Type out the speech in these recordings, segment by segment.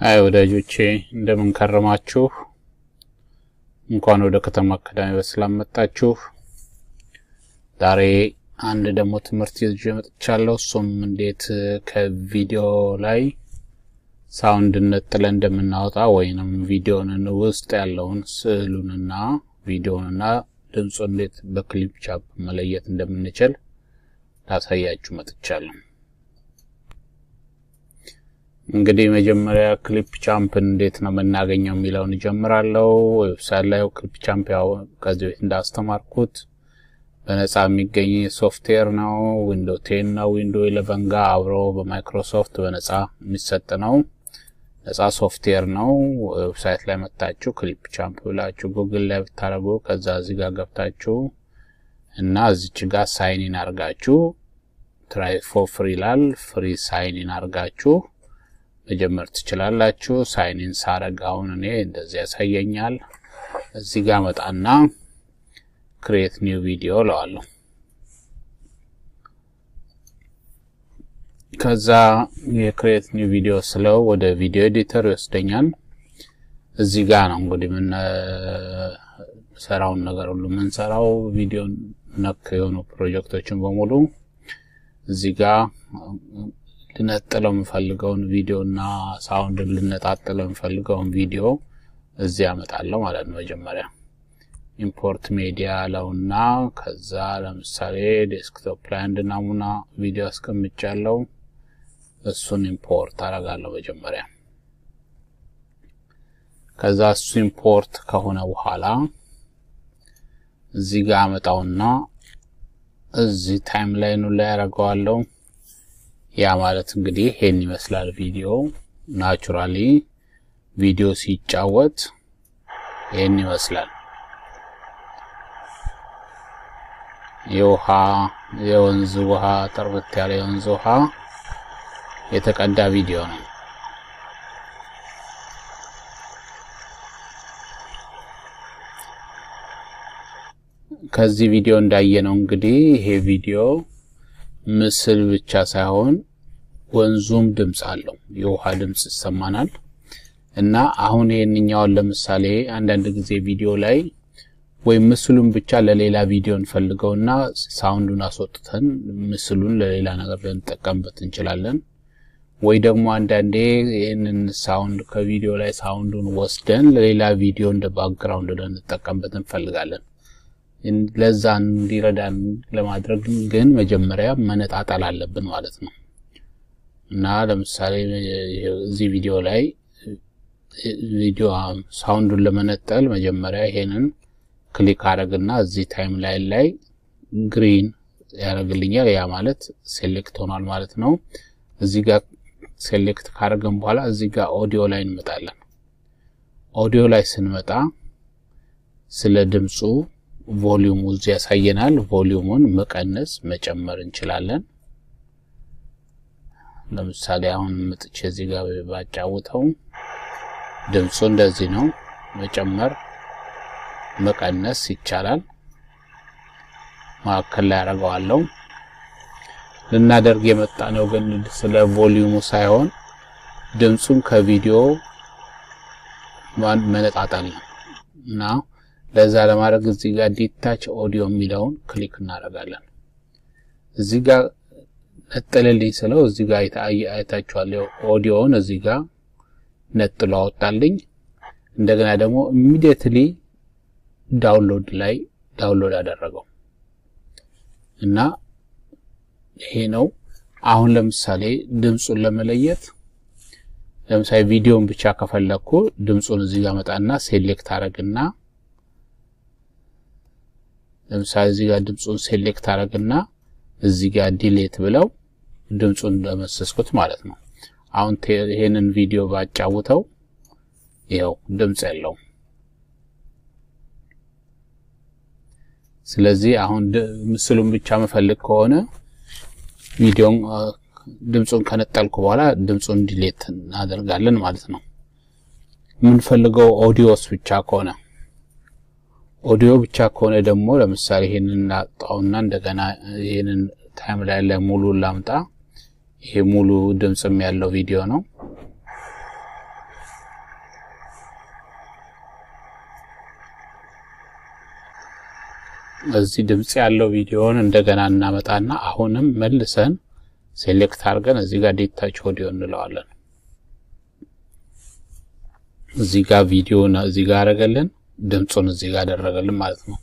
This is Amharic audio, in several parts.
አይ ወዳጆቼ እንደምን ከረማችሁ እንኳን ወደ ከተማ አካዳሚ በሰላም መጣችሁ ዛሬ አንድ ደግሞ ትምህርት ይዤ መጥቻለሁ እሱም እንዴት ከቪዲዮ ላይ ሳውንድ ነጥለን እንደምናወጣ ወይንም ቪዲዮውን ውስጥ ያለውን ስዕሉንና ቪዲዮውንና ድምጹን እንዴት በክሊፕ ቻፕ መለየት እንደምንችል ታሳያችሁ መጥቻለሁ እንግዲህ መጀመሪያ ክሊፕ ቻምፕ እንዴት ነው መናገኘው የሚለውን ጀምራለሁ ዌብሳይት ላይ ክሊፕ ቻምፕ ያው ከዚህ በፊት እንዳስተማርኩት በነፃ የሚገኝ ሶፍትዌር ነው ዊንዶው 10 ነው ዊንዶው 11 ጋር አብሮ በማይክሮሶፍት በነፃ የሚሰጥ ነው ነፃ ሶፍትዌር ነው ዌብሳይት ላይ መጣችሁ ክሊፕ ቻምፕ ብላችሁ ጉግል ላይ ብታረጉ ከዛ እዚህ ጋር ገብታችሁ እና እዚች ጋር ሳይን ኢን አርጋችሁ ትራይ ፎር ፍሪ ላል ፍሪ ሳይን ኢን አርጋችሁ መጀመር ትችላላችሁ ሳይን ኢን ሳረጋውን እኔ እንደዚህ ያሳየኛል እዚህ ጋር መጣና create new video ለዋለሁ ከዛ የcreate new video ስለው ወደ ቪዲዮ ኤዲተር ይወስደኛል እዚህ ጋር ነው እንግዲህ ምን ሰራውን ነገር ሁሉ ምን ሰራው ቪዲዮ ነክ የሆኑ ፕሮጀክቶችን በሙሉ እዚህ ጋር ልነጥለው የምፈልገውን ቪዲዮና ሳውንድ ልነጣጥለው የምፈልገውን ቪዲዮ እዚህ አመጣለሁ ማለት ነው መጀመሪያ ኢምፖርት ሚዲያ ለውና ከዛ ለምሳሌ ዴስክቶፕ ላይ እንደናሙና ቪዲዮ አስቀምጫለሁ እሱን ኢምፖርት አደርጋለሁ መጀመሪያ ከዛ እሱ ኢምፖርት ከሆነ በኋላ እዚህ ጋር አመጣውና እዚህ ታይምላይኑ ላይ አደርገዋለሁ ያ ማለት እንግዲህ ይሄን ይመስላል ቪዲዮ ናቹራሊ ቪዲዮ ሲጫወት ይሄን ይመስላል የወንዝ ውሃ ጥርት ያለ የወንዝ ውሃ የተቀዳ ቪዲዮ ነው ከዚህ ቪዲዮ እንዳየነው እንግዲህ ይሄ ቪዲዮ ምስል ብቻ ሳይሆን ወንዙም ድምጽ አለው የውሃ ድምጽ ይሰማናል እና አሁን ይሄንኛው ለምሳሌ አንዳንድ ጊዜ ቪዲዮ ላይ ወይ ምስሉን ብቻ ለሌላ ቪዲዮ እንፈልገውና ሳውንዱን አስወጥተን ምስሉን ለሌላ ነገር ልንጠቀምበት እንችላለን ወይ ደግሞ አንዳንዴ ይሄንን ሳውንድ ከቪዲዮ ላይ ሳውንዱን ወስደን ለሌላ ቪዲዮ እንደ ባክግራውንድ ልንጠቀምበት እንፈልጋለን ለዛ እንዲረዳን ለማድረግ ግን መጀመሪያ መነጣጣል አለብን ማለት ነው እና ለምሳሌ እዚህ ቪዲዮ ላይ ቪዲዮ ሳውንዱን ለመነጠል መጀመሪያ ይሄንን ክሊክ አረግና እዚህ ታይምላይን ላይ ግሪን ያረግልኛል ያ ማለት ሴሌክት ሆኗል ማለት ነው እዚህ ጋር ሴሌክት ካረገን በኋላ እዚህ ጋር ኦዲዮ ላይ እንመጣለን ኦዲዮ ላይ ስንመጣ ስለ ድምጹ ቮሊዩሙ እዚህ ያሳየናል ቮሊዩሙን መቀነስ መጨመር እንችላለን ለምሳሌ አሁን መጥቼ እዚህ ጋር ባጫውተው ድምጹ እንደዚህ ነው መጨመር መቀነስ ይቻላል ማከለ ያረጋዋለሁ ልናደርግ የመጣነው ግን ስለ ቮሊዩሙ ሳይሆን ድምጹን ከቪዲዮ መነጣጣል እና ለዛ ለማድረግ እዚህ ጋር ዲታች ኦዲዮ የሚለውን ክሊክ እናደርጋለን እዚህ ጋር ነጥለልኝ ስለው እዚህ ጋር አይታችኋል ኦዲዮውን እዚህ ጋር ነጥሎ አወጣልኝ እንደገና ደግሞ ኢሚዲየትሊ ዳውንሎድ አደረገው እና ይሄ ነው አሁን ለምሳሌ ድምጹን ለመለየት ለምሳሌ ቪዲዮን ብቻ ከፈለኩ ድምጹን እዚህ ጋር መጣና ሴሌክት አረግና ለምሳሌ እዚህ ጋር ድምጹን ሴሌክት አረግና እዚህ ጋር ዲሌት ብለው ድምጹን ለመስስኩት ማለት ነው አሁን ይሄንን ቪዲዮ ባጫውተው ይሄው ድምጽ ያለው ስለዚህ አሁን ምስሉን ብቻ መፈልግ ከሆነ ቪዲዮን ድምጹን ከነጠልኩ በኋላ ድምጹን ዲሌት እናደርጋለን ማለት ነው ምን ፈልገው ኦዲዮስ ብቻ ከሆነ ኦዲዮ ብቻ ከሆነ ደግሞ ለምሳሌ ይሄንን እናጣውና እንደገና ይሄንን ታይምላይን ላይ ሙሉ ላምጣ ይሄ ሙሉ ድምጽም ያለው ቪዲዮ ነው እዚህ ድምጽ ያለው ቪዲዮን እንደገና እናመጣና አሁንም መልሰን ሴሌክት አድርገን እዚህ ጋር ዲታች ኦዲዮ እንለዋለን እዚህ ጋር ቪዲዮና እዚህ ጋር አረጋለን ድምጹን እዚህ ጋር አደረገልን ማለት ነው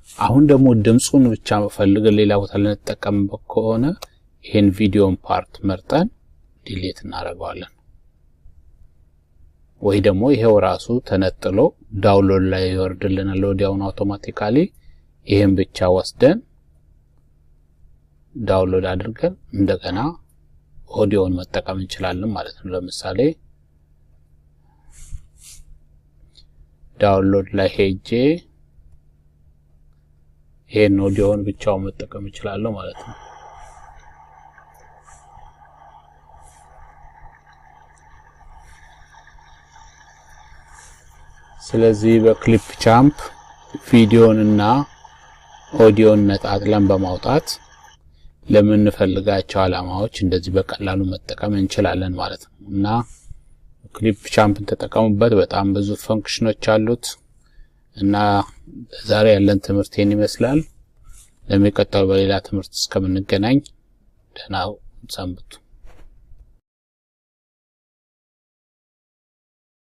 አሁን ደግሞ ድምጹን ብቻ ፈልገን ሌላ ቦታ ልንጠቀምበት ከሆነ ይሄን ቪዲዮን ፓርት መርጠን ዲሊት እናደርገዋለን ወይ ደግሞ ይሄው ራሱ ተነጥሎ ዳውንሎድ ላይ ይወርድልናል ወዲያውኑ አውቶማቲካሊ ይሄን ብቻ ወስደን ዳውንሎድ አድርገን እንደገና ኦዲዮን መጠቀም እንችላለን ማለት ነው ለምሳሌ ዳውንሎድ ላይ ሄጄ ይሄን ኦዲዮን ብቻው መጠቀም እንችላለን ማለት ነው ስለዚህ በክሊፕ ቻምፕ ቪዲዮንና ኦዲዮን ነጣጥለን በማውጣት ለምንፈልጋቸው አላማዎች እንደዚህ በቀላሉ መጠቀም እንችላለን ማለት ነው እና ክሊፕ ቻምፕን ተጠቀሙበት በጣም ብዙ ፈንክሽኖች አሉት እና ዛሬ ያለን ትምህርት ይመስላል ለሚቀጥለው በሌላ ትምህርት እስከምንገናኝ ደህና ሰንብቱ